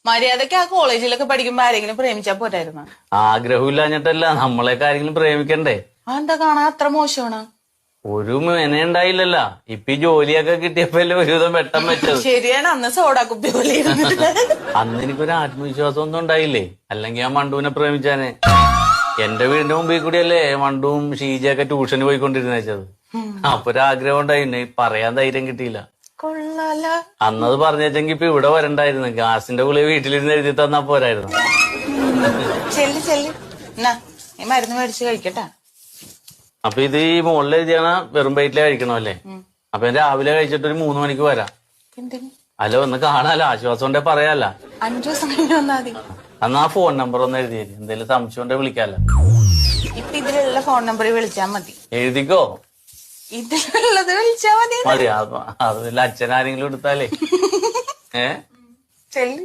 മര്യാദക്ക് ആ കോളേജിലൊക്കെ പഠിക്കുമ്പോ ആരെങ്കിലും പ്രേമിച്ചാ പോരായിരുന്നു. ആഗ്രഹമില്ലാഞ്ഞിട്ടല്ല, നമ്മളെയൊക്കെ ആരെങ്കിലും പ്രേമിക്കണ്ടേ. എന്താ കാണാൻ അത്ര മോശമാണ്? ഒരു മെന ഉണ്ടായില്ലല്ല. ഇപ്പൊ ഈ ജോലിയൊക്കെ കിട്ടിയപ്പോഴല്ലേ ഒരുവിധം വെട്ടം വെച്ചത്. ശരിയാണ്, അന്ന് സോഡാ കുപ്പി പോലെ അന്ന് എനിക്കൊരു ആത്മവിശ്വാസം ഒന്നും ഉണ്ടായില്ലേ, അല്ലെങ്കിൽ ആ മണ്ടുവിനെ പ്രേമിച്ചാനെ. എന്റെ വീടിന്റെ മുമ്പിൽ കൂടിയല്ലേ മണ്ടുവും ഷീജയൊക്കെ ട്യൂഷന് പോയിക്കൊണ്ടിരുന്നത്. അപ്പൊ ഒരു ആഗ്രഹം ഉണ്ടായിരുന്നു, പറയാൻ ധൈര്യം കിട്ടിയില്ല. കൊള്ളാല. അന്നത് പറഞ്ഞെങ്കിൽ ഇപ്പൊ ഇവിടെ വരണ്ടായിരുന്നു. ഗ്യാസിന്റെ ഗുളിക വീട്ടിലിരുന്ന് എഴുതി തന്നാ പോരായിരുന്നു. ചെല്ലി ചെല്ലി ഈ മരുന്ന് മേടിച്ച് കഴിക്കട്ടാ. അപ്പൊ ഇത് ഈ മുകളിൽ എഴുതിയാണ് വെറും വയറ്റിലെ കഴിക്കണമല്ലേ. അപ്പൊ ഞാൻ രാവിലെ കഴിച്ചിട്ട് ഒരു 3 മണിക്ക് വരാം. എന്തിന്? അല്ല, ഒന്ന് കാണാലോ, ആശ്വാസം ഉണ്ടെ പറയാല്ല. 5 ദിവസം കഴിഞ്ഞ് വന്നാ മതി. എന്നാ ഫോൺ നമ്പർ ഒന്ന് എഴുതിയേരി, എന്തെങ്കിലും സംശയം ഉണ്ടെ വിളിക്കാലോ. ഇപ്പൊ ഇതിലുള്ള ഫോൺ നമ്പറിൽ വിളിച്ചാ മതി. എഴുതിക്കോ. ഇതിലുള്ളത് വിളിച്ചാ മതി. മതി, അതിൽ അച്ഛനാരെങ്കിലും എടുത്താലേ. ചെല്ലി.